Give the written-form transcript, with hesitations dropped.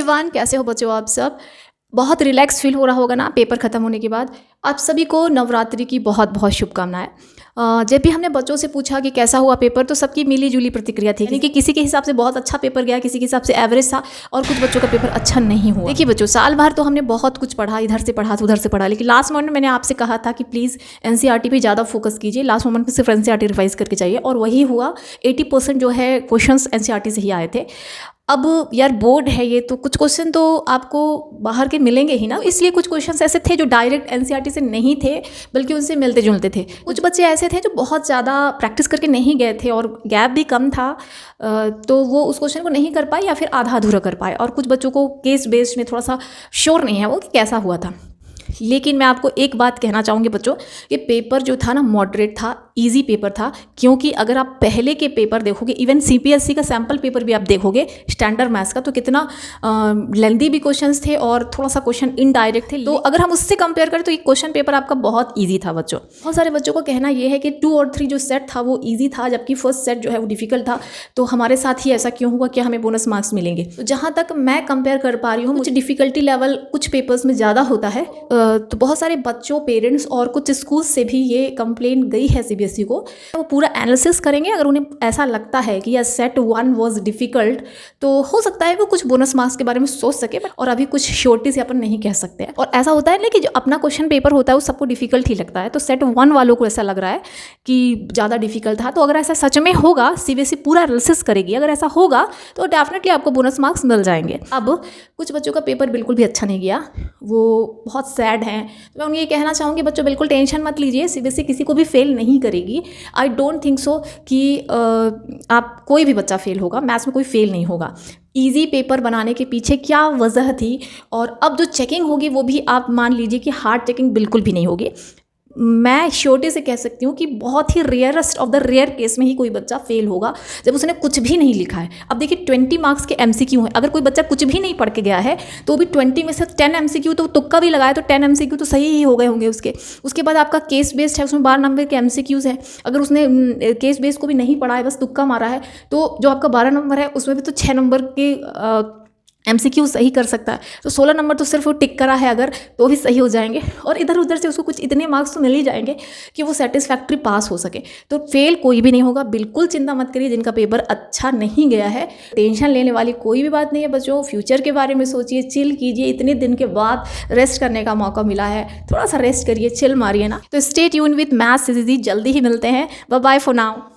Everyone, कैसे हो बच्चों आप सब। बहुत रिलैक्स फील हो रहा होगा ना पेपर ख़त्म होने के बाद। आप सभी को नवरात्रि की बहुत बहुत शुभकामनाएं। जब भी हमने बच्चों से पूछा कि कैसा हुआ पेपर तो सबकी मिली जुली प्रतिक्रिया थी, यानी कि किसी के हिसाब से बहुत अच्छा पेपर गया, किसी के हिसाब से एवरेज था और कुछ बच्चों का पेपर अच्छा नहीं हुआ। देखिए बच्चों, साल भर तो हमने बहुत कुछ पढ़ा, इधर से पढ़ा उधर से पढ़ा, लेकिन लास्ट मोमेंट में मैंने आपसे कहा था कि प्लीज़ एनसीईआरटी पे ज़्यादा फोकस कीजिए। लास्ट मोमेंट में सिर्फ एनसीईआरटी रिवाइज करके चाहिए और वही हुआ। 80% जो है क्वेश्चंस एनसीईआरटी से ही आए थे। अब यार बोर्ड है ये, तो कुछ क्वेश्चन तो आपको बाहर के मिलेंगे ही ना, इसलिए कुछ क्वेश्चंस ऐसे थे जो डायरेक्ट एनसीईआरटी से नहीं थे बल्कि उनसे मिलते जुलते थे। कुछ बच्चे ऐसे थे जो बहुत ज़्यादा प्रैक्टिस करके नहीं गए थे और गैप भी कम था, तो वो उस क्वेश्चन को नहीं कर पाए या फिर आधा अधूरा कर पाए। और कुछ बच्चों को केस बेस्ड में थोड़ा सा श्योर नहीं है वो कि कैसा हुआ था। लेकिन मैं आपको एक बात कहना चाहूँगी बच्चों, कि पेपर जो था ना मॉडरेट था, इजी पेपर था। क्योंकि अगर आप पहले के पेपर देखोगे, इवन सीपीएससी का सैम्पल पेपर भी आप देखोगे स्टैंडर्ड मैथ्स का, तो कितना लेंदी भी क्वेश्चंस थे और थोड़ा सा क्वेश्चन इनडायरेक्ट थे। तो अगर हम उससे कंपेयर करें तो ये क्वेश्चन पेपर आपका बहुत ईजी था बच्चों। बहुत सारे बच्चों का कहना ये है कि 2 और 3 जो सेट था वो ईजी था, जबकि फर्स्ट सेट जो है वो डिफिकल्ट था। तो हमारे साथ ही ऐसा क्यों हुआ, क्या हमें बोनस मार्क्स मिलेंगे? तो जहाँ तक मैं कंपेयर कर पा रही हूँ, मुझे डिफिकल्टी लेवल कुछ पेपर्स में ज़्यादा होता है। तो बहुत सारे बच्चों, पेरेंट्स और कुछ स्कूल से भी ये कंप्लेन गई है सीबीएसई को। वो पूरा एनालिसिस करेंगे। अगर उन्हें ऐसा लगता है कि यह सेट 1 वाज डिफिकल्ट, तो हो सकता है वो कुछ बोनस मार्क्स के बारे में सोच सके, और अभी कुछ श्योरिटी से अपन नहीं कह सकते हैं। और ऐसा होता है ना कि जो अपना क्वेश्चन पेपर होता है वो सबको डिफिकल्ट ही लगता है, तो सेट 1 वालों को ऐसा लग रहा है कि ज़्यादा डिफिकल्ट था। तो अगर ऐसा सच में होगा, सीबीएसई पूरा एनालिसिस करेगी, अगर ऐसा होगा तो डेफिनेटली आपको बोनस मार्क्स मिल जाएंगे। अब कुछ बच्चों का पेपर बिल्कुल भी अच्छा नहीं गया, वो बहुत सैड हैं। मैं उन्हें ये कहना चाहूँगी बच्चों, बिल्कुल टेंशन मत लीजिए, सीबीएसई किसी को भी फेल नहीं करेगी। आई डोंट थिंक सो कि आप कोई भी बच्चा फेल होगा, मैथ्स में कोई फेल नहीं होगा। ईजी पेपर बनाने के पीछे क्या वजह थी, और अब जो चेकिंग होगी वो भी आप मान लीजिए कि हार्ड चेकिंग बिल्कुल भी नहीं होगी। मैं श्योरिटी से कह सकती हूँ कि बहुत ही rarest of the rare case में ही कोई बच्चा फेल होगा जब उसने कुछ भी नहीं लिखा है। अब देखिए 20 मार्क्स के एमसीक्यू हैं, अगर कोई बच्चा कुछ भी नहीं पढ़ के गया है तो भी 20 में से 10 एमसीक्यू तो तुक्का भी लगाए तो 10 एमसीक्यू तो सही ही हो गए होंगे उसके बाद आपका केस बेस्ड है, उसमें 12 नंबर के एमसीक्यूज़ हैं। अगर उसने केस बेस्ड को भी नहीं पढ़ा है, बस तुक्का मारा है, तो जो आपका 12 नंबर है उसमें भी तो 6 नंबर के एमसीक्यू सही कर सकता है। तो 16 नंबर तो सिर्फ वो टिक करा है अगर, तो भी सही हो जाएंगे, और इधर उधर से उसको कुछ इतने मार्क्स तो मिल ही जाएंगे कि वो सेटिस्फैक्ट्री पास हो सके। तो फेल कोई भी नहीं होगा, बिल्कुल चिंता मत करिए जिनका पेपर अच्छा नहीं गया है। टेंशन लेने वाली कोई भी बात नहीं है बच्चों। फ्यूचर के बारे में सोचिए, चिल कीजिए। इतने दिन के बाद रेस्ट करने का मौका मिला है, थोड़ा सा रेस्ट करिए, चिल मारिए ना। तो stay tune with maths easy, जल्दी ही मिलते हैं। Bye bye for now.